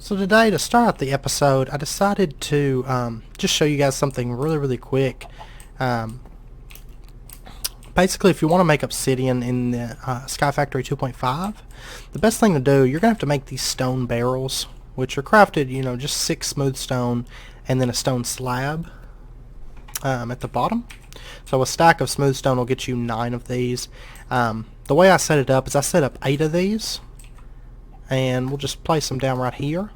So today, to start out the episode, I decided to just show you guys something really quick. Um, Basically, if you want to make Obsidian in the SkyFactory 2.5, the best thing to do, you're going to have to make these stone barrels, which are crafted, just 6 smooth stone and then a stone slab at the bottom. So a stack of smooth stone will get you 9 of these. The way I set it up is I set up 8 of these, and we'll just place them down right here.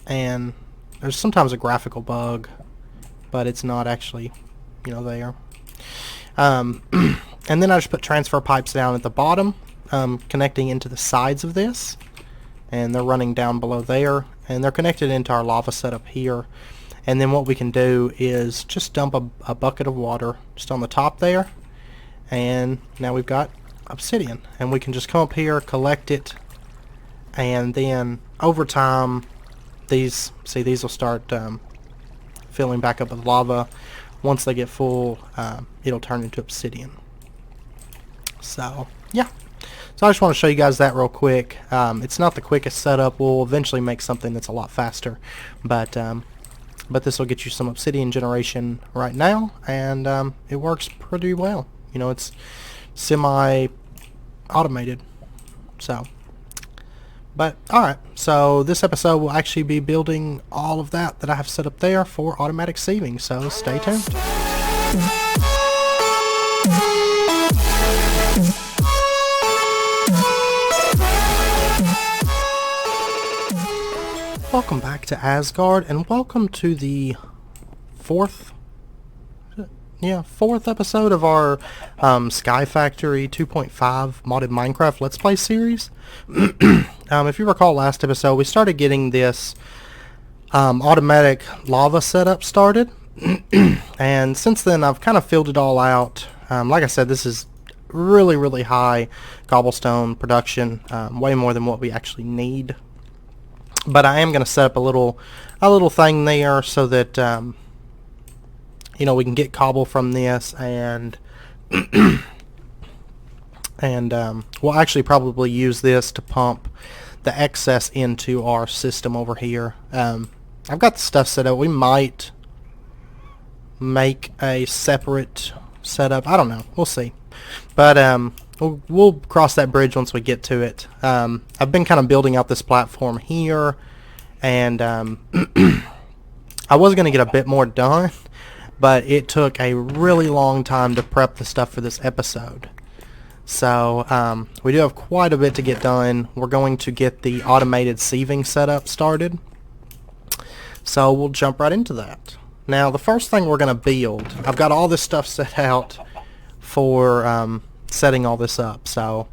And there's sometimes a graphical bug, but it's not actually, there. And then I just put transfer pipes down at the bottom, connecting into the sides of this, and they're running down below there, and they're connected into our lava setup here. And then what we can do is just dump a bucket of water just on the top there, and now we've got obsidian, and we can just come up here, collect it, and then over time these will start filling back up with lava. Once they get full, it'll turn into obsidian. So yeah, so I just want to show you guys that real quick. It's not the quickest setup. We'll eventually make something that's a lot faster, but this will get you some obsidian generation right now, and it works pretty well. It's semi-automated. So, but alright, so this episode will actually be building all of that I have set up there for automatic sieving, so stay tuned. Welcome back to Asgard, and welcome to the fourth episode of our SkyFactory 2.5 modded Minecraft Let's Play series. If you recall last episode, we started getting this automatic lava setup started, and since then I've kind of filled it all out. Like I said, this is really high cobblestone production, way more than what we actually need. But I am going to set up a little thing there so that we can get cobble from this, and we'll actually probably use this to pump the excess into our system over here. I've got the stuff set up. We might make a separate setup. I don't know. We'll see. But we'll cross that bridge once we get to it. I've been kind of building out this platform here, and I was going to get a bit more done, but it took a really long time to prep the stuff for this episode. So we do have quite a bit to get done. We're going to get the automated sieving setup started, so we'll jump right into that. Now the first thing we're going to build, I've got all this stuff set out for setting all this up, so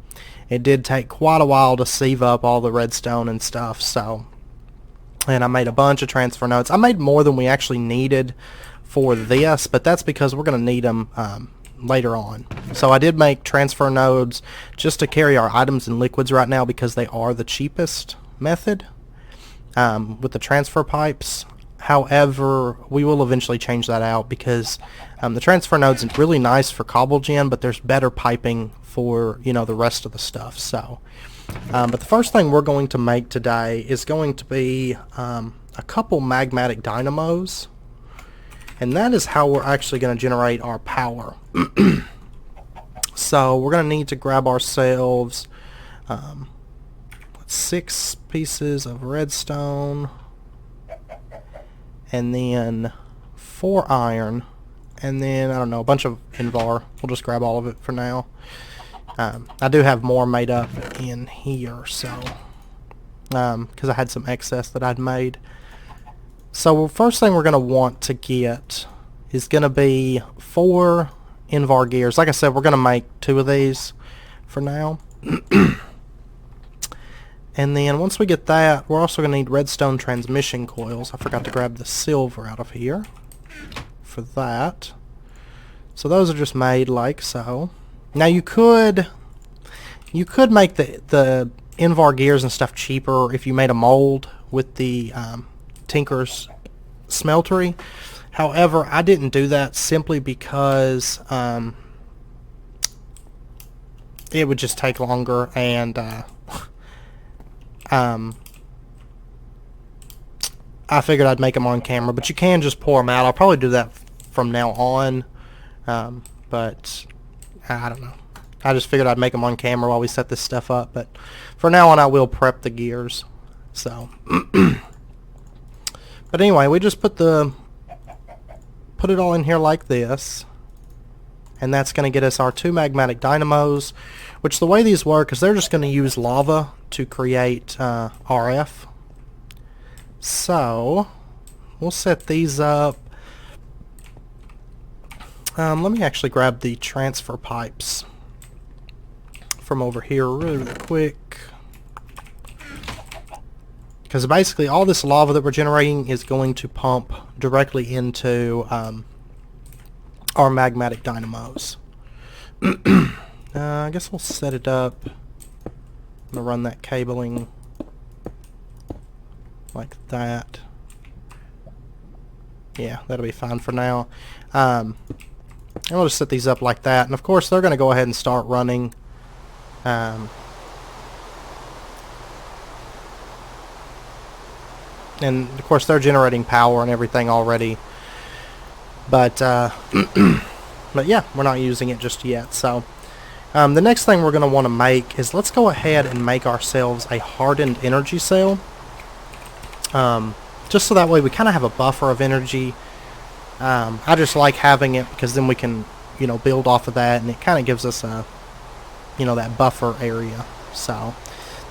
it did take quite a while to sieve up all the redstone and stuff. And I made a bunch of transfer nodes. I made more than we actually needed for this, but that's because we're going to need them later on. So I did make transfer nodes just to carry our items and liquids right now, because they are the cheapest method with the transfer pipes. However, we will eventually change that out, because the transfer nodes are really nice for cobble gen, but there's better piping for the rest of the stuff. So but the first thing we're going to make today is going to be a couple magmatic dynamos, and that is how we're actually going to generate our power. So we're going to need to grab ourselves 6 pieces of redstone, and then 4 iron, and then, I don't know, a bunch of invar. We'll just grab all of it for now. I do have more made up in here, so because I had some excess that I'd made. So first thing we're going to want to get is going to be 4 invar gears. Like I said, we're going to make 2 of these for now. And then once we get that, we're also going to need redstone transmission coils. I forgot to grab the silver out of here for that. So those are just made like so. Now you could make the invar gears and stuff cheaper if you made a mold with the Tinker's smeltery. However, I didn't do that simply because it would just take longer, and I figured I'd make them on camera, but you can just pour them out. I'll probably do that from now on, but I don't know. I just figured I'd make them on camera while we set this stuff up, but for now on I will prep the gears. So, but anyway, we just put it all in here like this, and that's going to get us our 2 magmatic dynamos, which the way these work is they're just going to use lava to create RF. So we'll set these up. Let me actually grab the transfer pipes from over here really quick, because basically all this lava that we're generating is going to pump directly into our magmatic dynamos. I guess we'll set it up. I'm going to run that cabling like that. Yeah, that'll be fine for now. And we'll just set these up like that. And of course they're going to go ahead and start running. And of course they're generating power and everything already. But but yeah, we're not using it just yet. So the next thing we're going to want to make is, let's go ahead and make ourselves a hardened energy cell. Just so that way we kind of have a buffer of energy. I just like having it because then we can, you know, build off of that, and it kind of gives us a, you know, that buffer area. So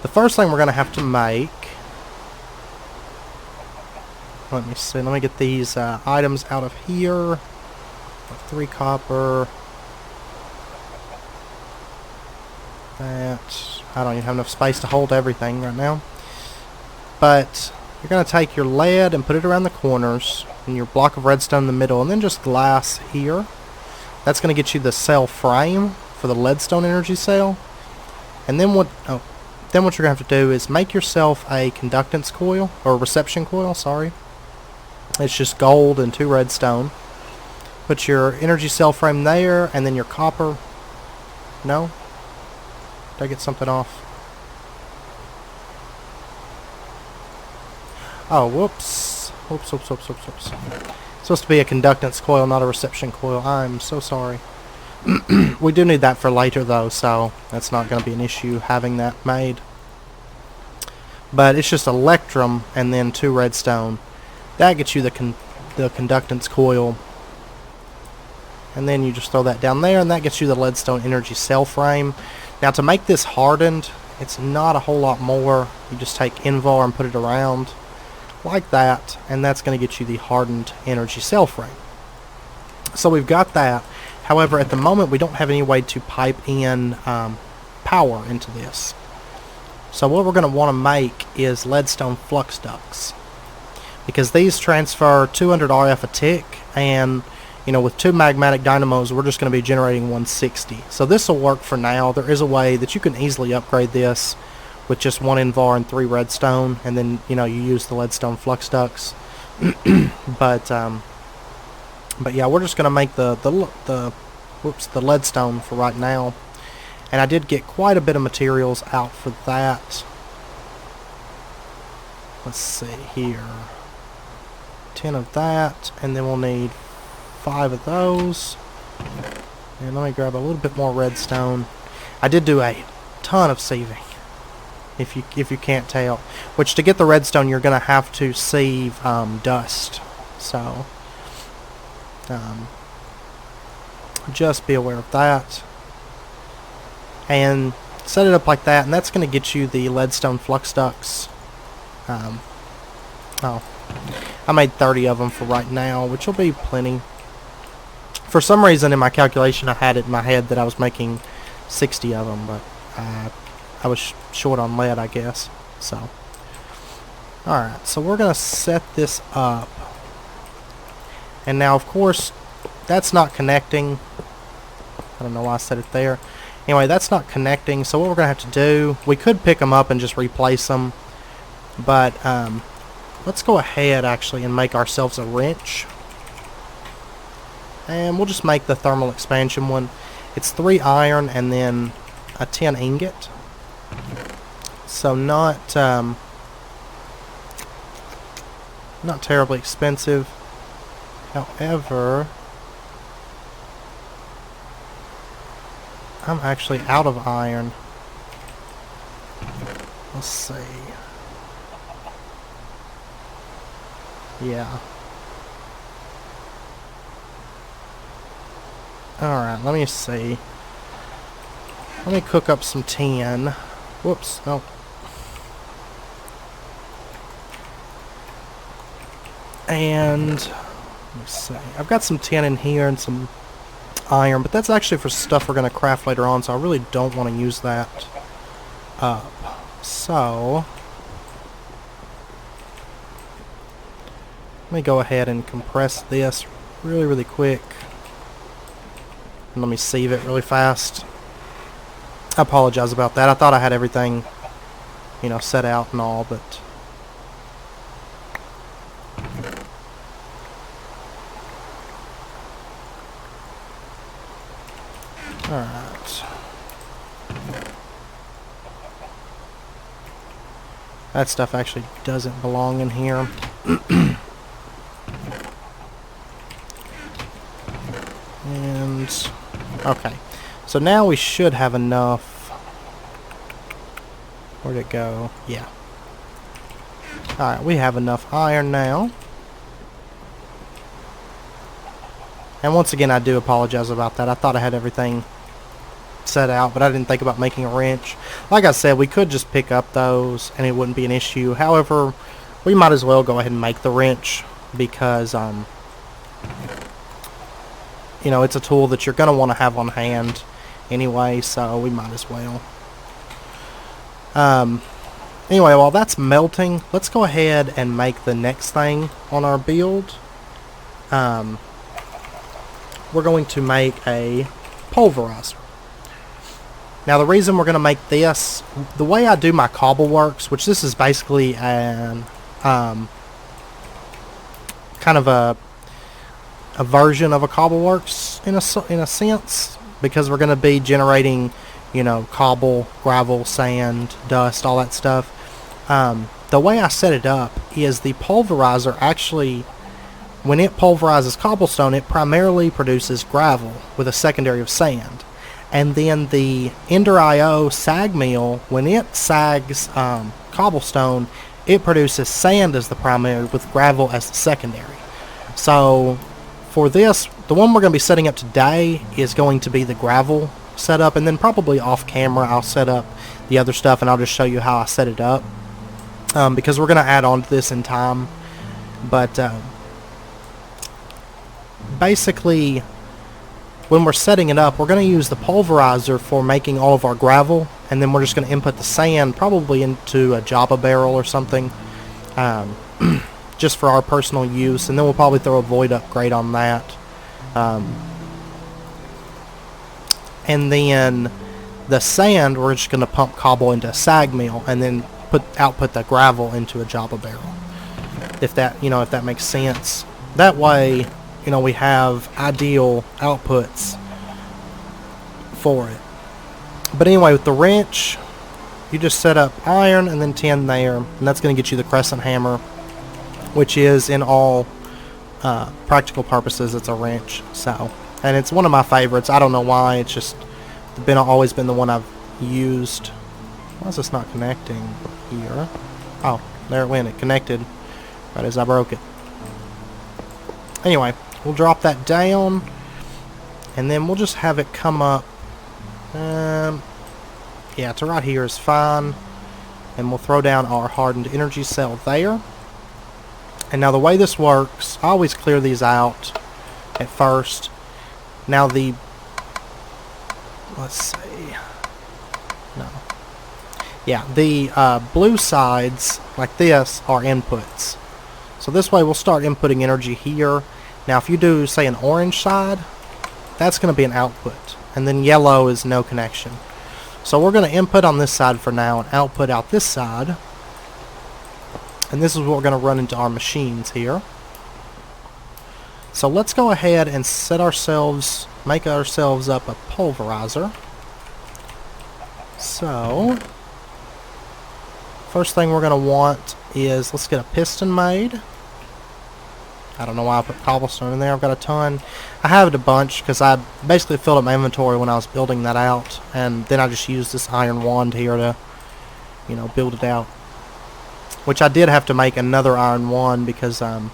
the first thing we're going to have to make, let me see, let me get these items out of here. 3 copper. That, I don't even have enough space to hold everything right now. But you're going to take your lead and put it around the corners, and your block of redstone in the middle, and then just glass here. That's going to get you the cell frame for the leadstone energy cell. And then what you're going to have to do is make yourself a conductance coil, or a reception coil, sorry. It's just gold and 2 redstone. Put your energy cell frame there, and then your copper. No? Did I get something off? Oh, whoops. Whoops. It's supposed to be a conductance coil, not a reception coil. I'm so sorry. We do need that for later, though, so that's not going to be an issue having that made. But it's just electrum and then 2 redstone. That gets you the conductance coil. And then you just throw that down there, and that gets you the leadstone energy cell frame. Now, to make this hardened, it's not a whole lot more. You just take Invar and put it around like that, and that's going to get you the hardened energy cell frame. So we've got that. However, at the moment we don't have any way to pipe in power into this. So what we're going to want to make is leadstone flux ducts, because these transfer 200 RF a tick, and you know, with 2 magmatic dynamos we're just going to be generating 160. So this will work for now. There is a way that you can easily upgrade this with just 1 Invar and 3 redstone, and then, you know, you use the leadstone flux ducts. but yeah, we're just gonna make the leadstone for right now, and I did get quite a bit of materials out for that. Let's see here, 10 of that, and then we'll need 5 of those. And let me grab a little bit more redstone. I did do a ton of sieving, if you can't tell, which to get the redstone you're gonna have to sieve dust. So just be aware of that, and set it up like that, and that's gonna get you the leadstone flux ducts. Oh, I made 30 of them for right now, which will be plenty. For some reason in my calculation I had it in my head that I was making 60 of them, but I was short on lead, I guess. So, alright, so we're going to set this up. And now, of course, that's not connecting. I don't know why I set it there. Anyway, that's not connecting, so what we're going to have to do, we could pick them up and just replace them, but let's go ahead actually and make ourselves a wrench. And we'll just make the thermal expansion one. It's 3 iron and then a 10 ingot. So not not terribly expensive. However, I'm actually out of iron. Let's see. Yeah. Alright, let me see. Let me cook up some tin. Whoops, no. And, let me see. I've got some tin in here and some iron, but that's actually for stuff we're going to craft later on, so I really don't want to use that up. So, let me go ahead and compress this really quick. And let me sieve it really fast. I apologize about that. I thought I had everything, you know, set out and all, but alright. That stuff actually doesn't belong in here. And okay, so now we should have enough. Where'd it go? Yeah. Alright, we have enough iron now. And once again, I do apologize about that. I thought I had everything set out, but I didn't think about making a wrench. Like I said, we could just pick up those and it wouldn't be an issue. However, we might as well go ahead and make the wrench because you know, it's a tool that you're going to want to have on hand anyway, so we might as well. Anyway, while that's melting, let's go ahead and make the next thing on our build. We're going to make a pulverizer. Now, the reason we're going to make this, the way I do my cobble works, which this is basically an kind of a version of a cobble works in a sense, because we're going to be generating, you know, cobble, gravel, sand, dust, all that stuff. The way I set it up is the pulverizer actually, when it pulverizes cobblestone, it primarily produces gravel with a secondary of sand. And then the Ender IO sag mill, when it sags cobblestone, it produces sand as the primary with gravel as the secondary. So for this, the one we're going to be setting up today is going to be the gravel setup, and then probably off camera I'll set up the other stuff and I'll just show you how I set it up, because we're going to add on to this in time. But basically, when we're setting it up, we're going to use the pulverizer for making all of our gravel, and then we're just going to input the sand probably into a Java barrel or something, just for our personal use, and then we'll probably throw a void upgrade on that. And then the sand, we're just going to pump cobble into a sag mill, and then output the gravel into a Java barrel. If that, you know, if that makes sense. That way, you know, we have ideal outputs for it. But anyway, with the wrench, you just set up iron and then tin there, and that's going to get you the crescent hammer, which is, in all practical purposes, it's a wrench. So, and it's one of my favorites. I don't know why. It's just always been the one I've used. Why is this not connecting here? Oh, there it went. It connected right as I broke it. Anyway, we'll drop that down, and then we'll just have it come up. Yeah, to right here is fine. And we'll throw down our hardened energy cell there. And now the way this works, I always clear these out at first. Now let's see. No. Yeah, the blue sides, like this, are inputs. So this way we'll start inputting energy here. Now if you do, say, an orange side, that's going to be an output. And then yellow is no connection. So we're going to input on this side for now and output out this side. And this is what we're going to run into our machines here. So let's go ahead and make ourselves up a pulverizer. So first thing we're going to want is, let's get a piston made. I don't know why I put cobblestone in there. I've got a ton. I have it a bunch because I basically filled up my inventory when I was building that out, and then I just used this iron wand here to, you know, build it out. Which I did have to make another iron wand because I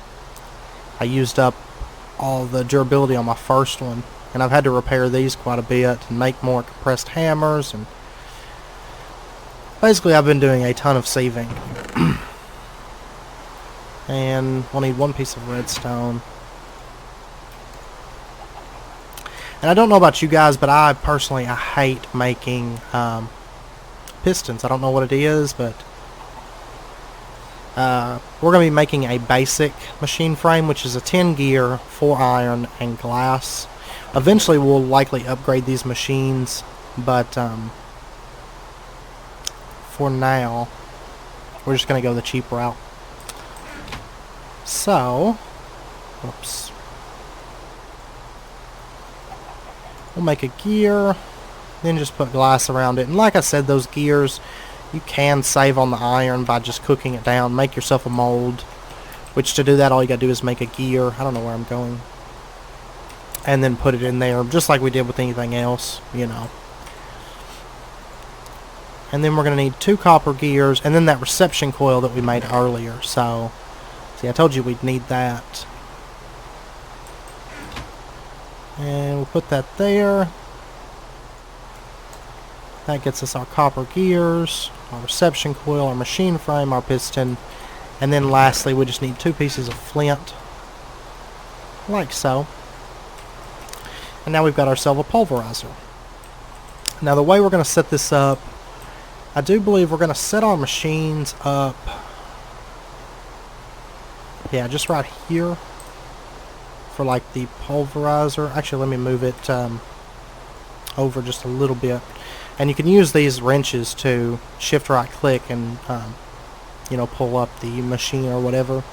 used up all the durability on my first one, and I've had to repair these quite a bit and make more compressed hammers, and basically I've been doing a ton of sieving. And we'll need one piece of redstone. And I don't know about you guys, but I personally hate making pistons. I don't know what it is, but we're going to be making a basic machine frame, which is a 10 gear, 4 iron, and glass. Eventually we'll likely upgrade these machines, but for now we're just going to go the cheap route. So, whoops. We'll make a gear, then just put glass around it. And like I said, those gears, you can save on the iron by just cooking it down. Make yourself a mold, which to do that, all you gotta do is make a gear. I don't know where I'm going. And then put it in there, just like we did with anything else, you know. And then we're gonna need 2 copper gears, and then that reception coil that we made earlier. So, see, I told you we'd need that. And we'll put that there. That gets us our copper gears, our reception coil, our machine frame, our piston, and then lastly we just need 2 pieces of flint, like so. And now we've got ourselves a pulverizer. Now the way we're going to set this up, I do believe we're going to set our machines up, yeah, just right here for like the pulverizer. Actually, let me move it over just a little bit. And you can use these wrenches to shift right click and you know, pull up the machine or whatever.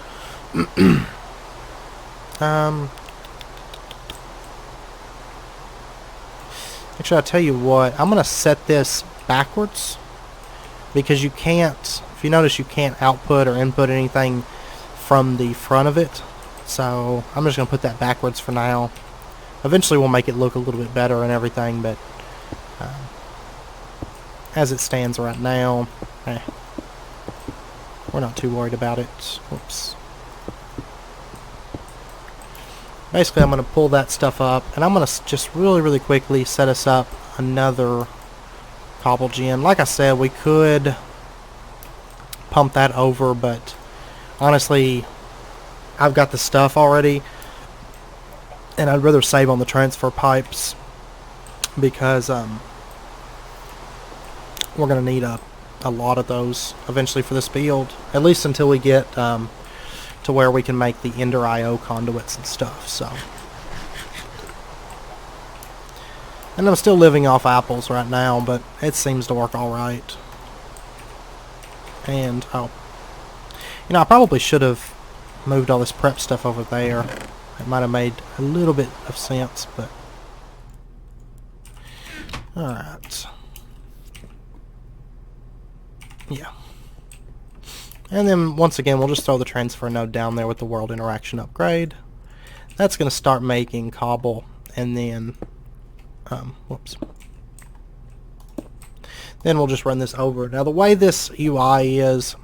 Actually, I'll tell you what, I'm going to set this backwards because you can't, if you notice, you can't output or input anything from the front of it. So I'm just going to put that backwards for now. Eventually we'll make it look a little bit better and everything, but as it stands right now, we're not too worried about it. Whoops. Basically, I'm going to pull that stuff up, and I'm going to just really quickly set us up another cobble gen. Like I said, we could pump that over, but honestly, I've got the stuff already, and I'd rather save on the transfer pipes because we're going to need a lot of those eventually for this build, at least until we get to where we can make the Ender IO conduits and stuff. So, and I'm still living off apples right now, but it seems to work alright. And oh, you know, I probably should have moved all this prep stuff over there. It might have made a little bit of sense, but alright. Yeah. And then once again, we'll just throw the transfer node down there with the world interaction upgrade. That's going to start making cobble, and then whoops. Then we'll just run this over. Now the way this UI is,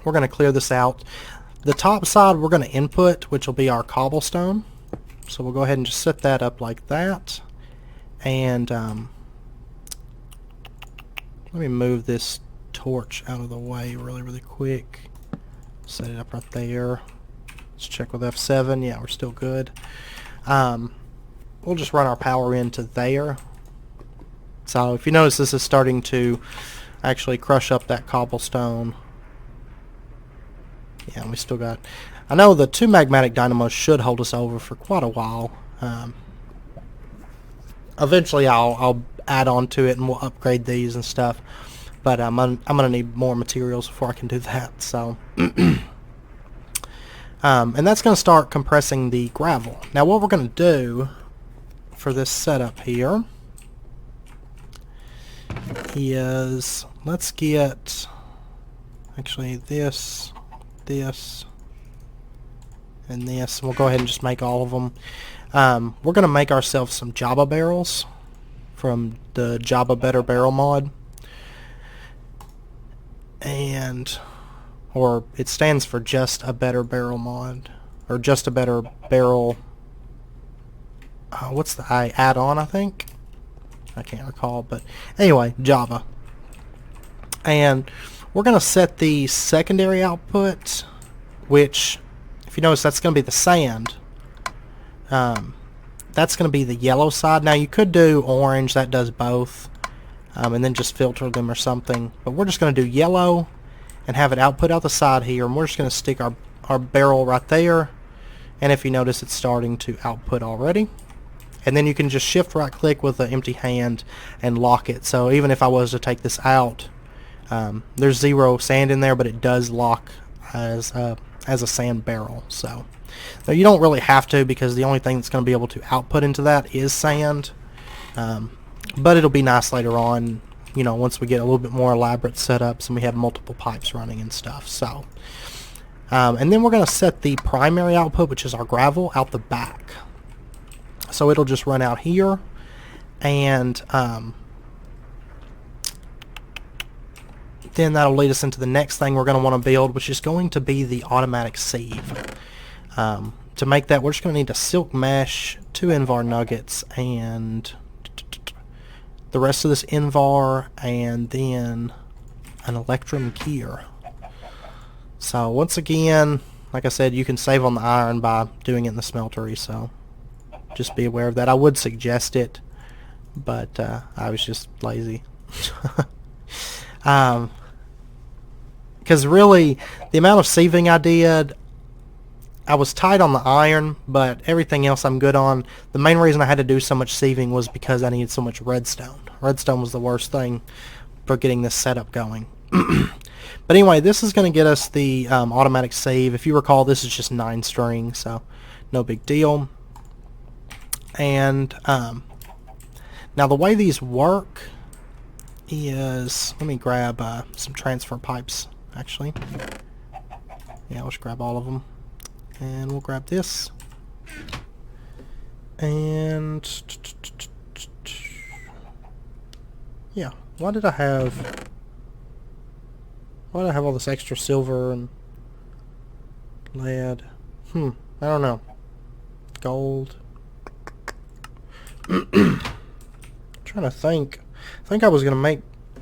we're going to clear this out. The top side we're going to input, which will be our cobblestone. So we'll go ahead and just set that up like that. And let me move this torch out of the way really quick. Set it up right there. Let's check with F7. Yeah, we're still good. We'll just run our power into there. So if you notice, this is starting to actually crush up that cobblestone. Yeah, we still got, I know the 2 magmatic dynamos should hold us over for quite a while. Eventually I'll add on to it and we'll upgrade these and stuff. But I'm gonna need more materials before I can do that. So, and that's gonna start compressing the gravel. Now, what we're gonna do for this setup here is let's get actually this, and this. We'll go ahead and just make all of them. We're going to make ourselves some Java barrels from the Java Better Barrel mod. Or it stands for Just a Better Barrel mod. Or Just a Better Barrel... what's the add-on, I think? I can't recall, but anyway, Java. And we're going to set the secondary output, which, if you notice, that's going to be the sand. That's going to be the yellow side. Now, you could do orange, that does both, and then just filter them or something. But we're just going to do yellow and have it output out the side here, and we're just going to stick our barrel right there. And if you notice, it's starting to output already. And then you can just shift right click with an empty hand and lock it. So even if I was to take this out, there's 0 sand in there, but it does lock as a sand barrel. So now you don't really have to, because the only thing that's going to be able to output into that is sand. But it'll be nice later on, you know, once we get a little bit more elaborate setups and we have multiple pipes running and stuff. So and then we're going to set the primary output, which is our gravel, out the back. So it'll just run out here, and then that'll lead us into the next thing we're going to want to build, which is going to be the automatic sieve. To make that, we're just going to need a silk mesh, 2 Invar nuggets, and the rest of this Invar, and then an Electrum gear. So once again, like I said, you can save on the iron by doing it in the smeltery, so just be aware of that. I would suggest it, but I was just lazy. Because really, the amount of sieving I did, I was tight on the iron, but everything else I'm good on. The main reason I had to do so much sieving was because I needed so much redstone. Redstone was the worst thing for getting this setup going. But anyway, this is going to get us the automatic sieve. If you recall, this is just 9 string, so no big deal. And now the way these work is, let me grab some transfer pipes, actually. Yeah, let's grab all of them. And we'll grab this. And yeah, why did I have all this extra silver and lead? I don't know. Gold. Trying to think. I think I was gonna make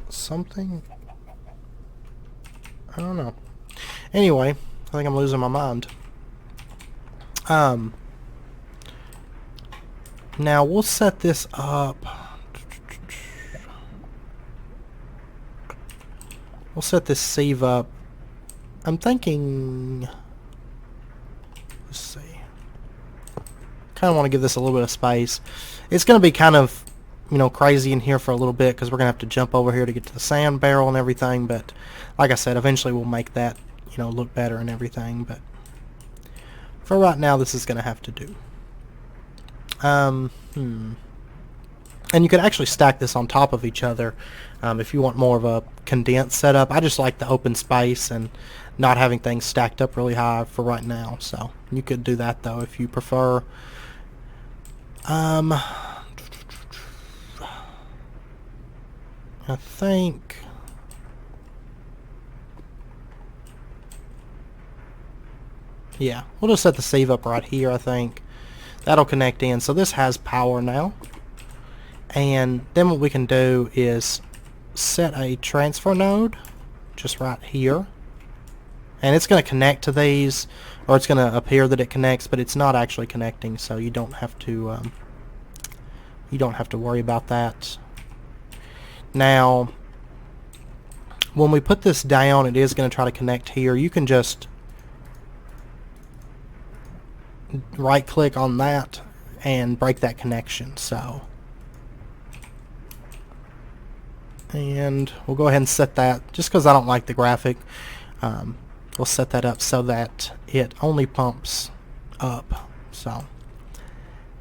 something. I don't know. Anyway, I think I'm losing my mind. Now we'll set this up. We'll set this sieve up. I'm thinking. Let's see. Kind of want to give this a little bit of space. It's going to be kind of, you know, crazy in here for a little bit, because we're going to have to jump over here to get to the sand barrel and everything. But like I said, eventually we'll make that, you know, look better and everything. But for right now, this is going to have to do. And you could actually stack this on top of each other if you want more of a condensed setup. I just like the open space and not having things stacked up really high for right now. So you could do that though if you prefer. I think yeah, we'll just set the sieve up right here. I think that'll connect in. So this has power now. And then what we can do is set a transfer node just right here. And it's going to connect to these, or it's going to appear that it connects, but it's not actually connecting, so you don't have to worry about that. Now, when we put this down, it is going to try to connect here. You can just right click on that and break that connection. So, and we'll go ahead and set that, just because I don't like the graphic. We'll set that up so that it only pumps up. So,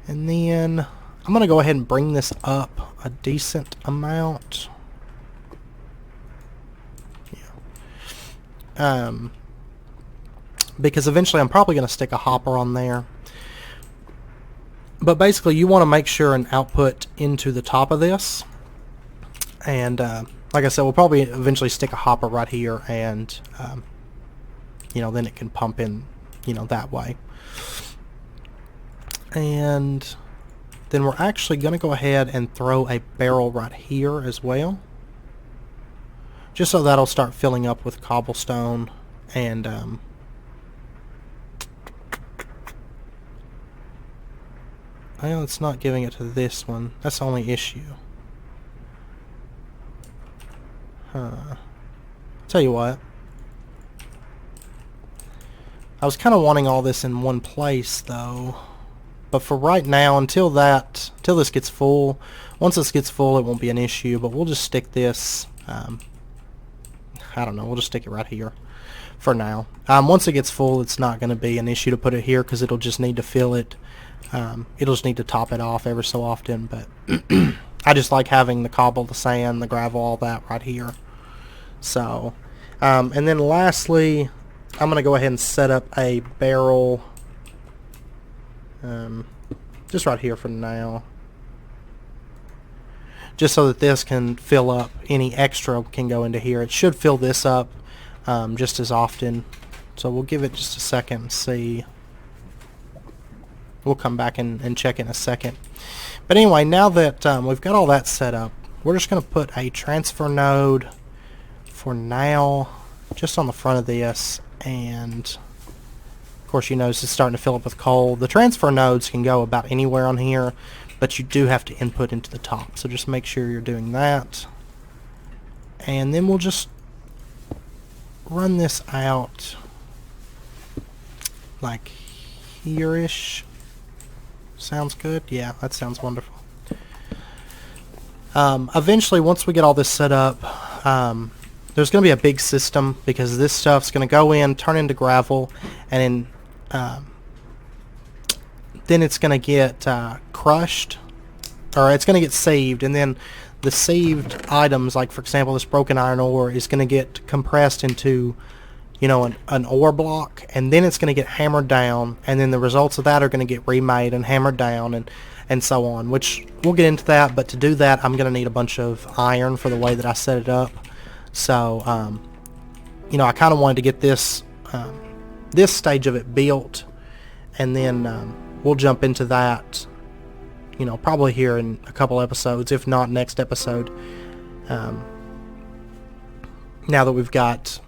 and then I'm going to go ahead and bring this up a decent amount. Yeah. because eventually I'm probably going to stick a hopper on there. But basically you want to make sure an output into the top of this, and like I said, we'll probably eventually stick a hopper right here, and you know, then it can pump in, you know, that way. And then we're actually going to go ahead and throw a barrel right here as well, just so that'll start filling up with cobblestone. And well, it's not giving it to this one. That's the only issue. Tell you what, I was kind of wanting all this in one place though, but for right now, until this gets full, once this gets full, it won't be an issue. But we'll just stick this, I don't know, we'll just stick it right here for now. Once it gets full, it's not going to be an issue to put it here, because it'll just need to fill it. It'll just need to top it off every so often, but I just like having the cobble, the sand, the gravel, all that right here. So, and then lastly, I'm going to go ahead and set up a barrel just right here for now, just so that this can fill up. Any extra can go into here. It should fill this up just as often. So we'll give it just a second and see. We'll come back and check in a second. But anyway, now that we've got all that set up, we're just going to put a transfer node for now just on the front of this. And of course, you notice it's starting to fill up with coal. The transfer nodes can go about anywhere on here, but you do have to input into the top. So just make sure you're doing that. And then we'll just run this out like here-ish. Sounds good? Yeah, that sounds wonderful. Eventually, once we get all this set up, there's going to be a big system, because this stuff's going to go in, turn into gravel, and then it's going to get crushed, or it's going to get sieved, and then the sieved items, like for example this broken iron ore, is going to get compressed into, you know, an ore block, and then it's going to get hammered down, and then the results of that are going to get remade and hammered down, and so on, which we'll get into that. But to do that, I'm going to need a bunch of iron for the way that I set it up. So you know, I kind of wanted to get this this stage of it built, and then we'll jump into that, you know, probably here in a couple episodes, if not next episode, now that we've got,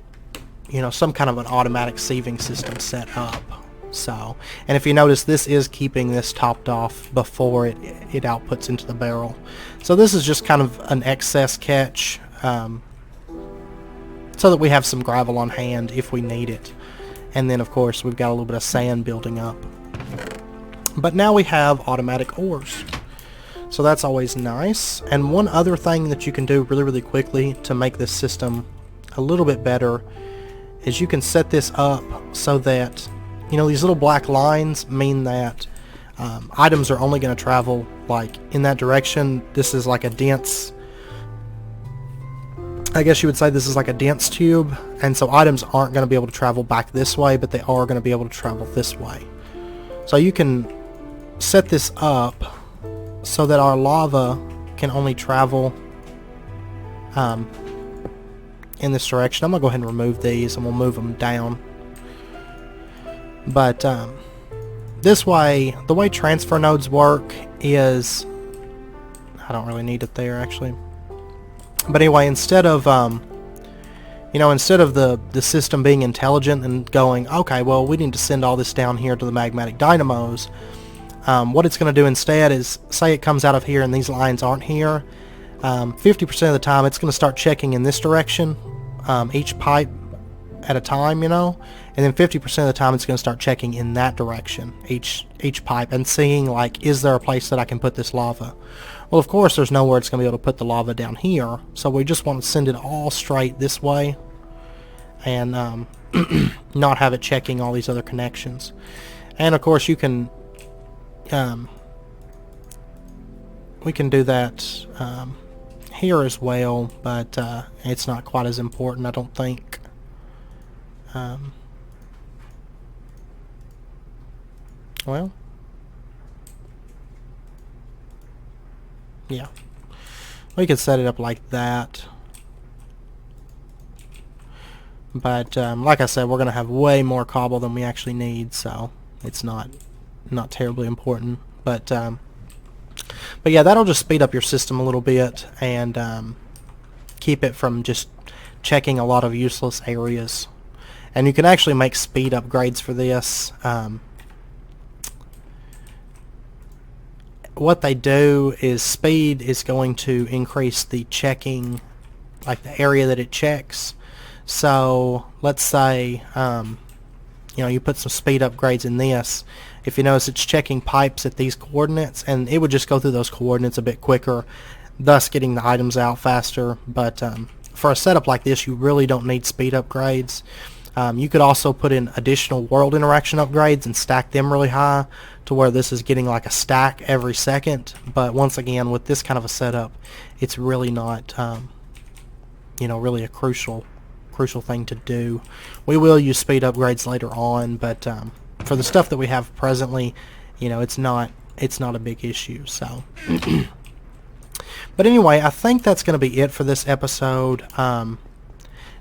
you know, some kind of an automatic sieving system set up. So, and if you notice, this is keeping this topped off before it outputs into the barrel. So this is just kind of an excess catch, so that we have some gravel on hand if we need it. And then of course we've got a little bit of sand building up. But now we have automatic ores, so that's always nice. And one other thing that you can do really, really quickly to make this system a little bit better is you can set this up so that, you know, these little black lines mean that items are only going to travel like in that direction. This is like a dense, I guess you would say this is like a dense tube, and so items aren't going to be able to travel back this way, but they are going to be able to travel this way. So you can set this up so that our lava can only travel in this direction. I'm going to go ahead and remove these, and we'll move them down. But this way, the way transfer nodes work is, I don't really need it there actually. But anyway, instead of you know, instead of the system being intelligent and going, okay, well, we need to send all this down here to the magmatic dynamos, what it's going to do instead is, say it comes out of here and these lines aren't here, 50% of the time it's going to start checking in this direction, each pipe at a time, you know, and then 50% of the time it's going to start checking in that direction, each pipe, and seeing, like, is there a place that I can put this lava? Well, of course there's nowhere it's going to be able to put the lava down here, so we just want to send it all straight this way, and not have it checking all these other connections. And of course you can we can do that here as well, but it's not quite as important, I don't think. Well, yeah, we could set it up like that. But like I said, we're going to have way more cobble than we actually need, so it's not terribly important. But yeah, that'll just speed up your system a little bit and keep it from just checking a lot of useless areas. And you can actually make speed upgrades for this. What they do is speed is going to increase the checking, like the area that it checks. So let's say you put some speed upgrades in this. If you notice, it's checking pipes at these coordinates, and it would just go through those coordinates a bit quicker, thus getting the items out faster. But for a setup like this, you really don't need speed upgrades. You could also put in additional world interaction upgrades and stack them really high to where this is getting like a stack every second. But once again, with this kind of a setup, it's really not really a crucial thing to do. We will use speed upgrades later on, but for the stuff that we have presently, it's not a big issue. So but anyway, I think that's going to be it for this episode.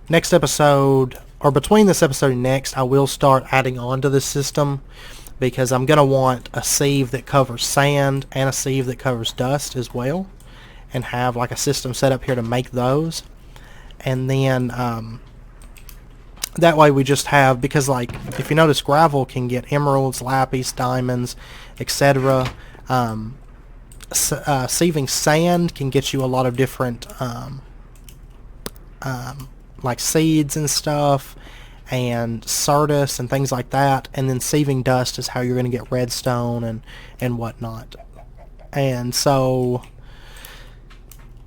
Next episode, or between this episode and next, I will start adding on to this system, because I'm going to want a sieve that covers sand and a sieve that covers dust as well, and have like a system set up here to make those. And then that way we just have, because like if you notice, gravel can get emeralds, lapis, diamonds, etc. Sieving sand can get you a lot of different like seeds and stuff, and Sardis and things like that. And then sieving dust is how you're going to get redstone and whatnot. And so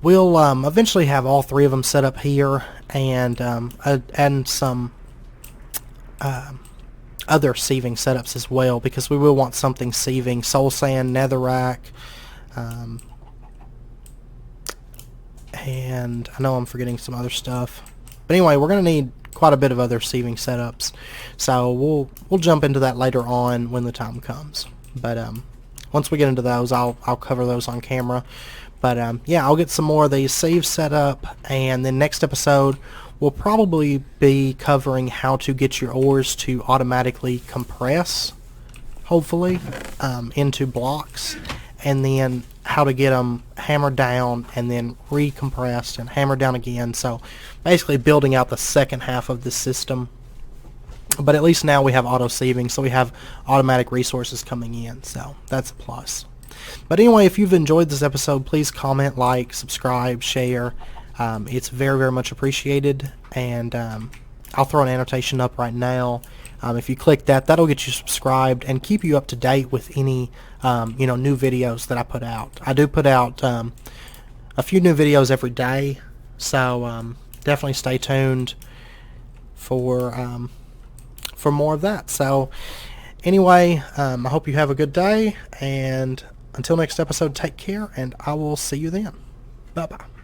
we'll eventually have all three of them set up here, and some other sieving setups as well, because we will want something sieving soul sand, netherrack, and I know I'm forgetting some other stuff. But anyway, we're going to need quite a bit of other sieving setups, so we'll jump into that later on when the time comes. But once we get into those, I'll cover those on camera. But yeah, I'll get some more of these sieves set up, and then next episode we'll probably be covering how to get your ores to automatically compress, hopefully, into blocks, and then how to get them hammered down and then recompressed and hammered down again. So basically building out the second half of the system. But at least now we have auto sieving, so we have automatic resources coming in, so that's a plus. But anyway, if you've enjoyed this episode, please comment, like, subscribe, share. It's very, very much appreciated. And I'll throw an annotation up right now. If you click that, that'll get you subscribed and keep you up to date with any new videos that I put out. I do put out a few new videos every day, so definitely stay tuned for more of that. So anyway, I hope you have a good day, and until next episode, take care, and I will see you then. Bye-bye.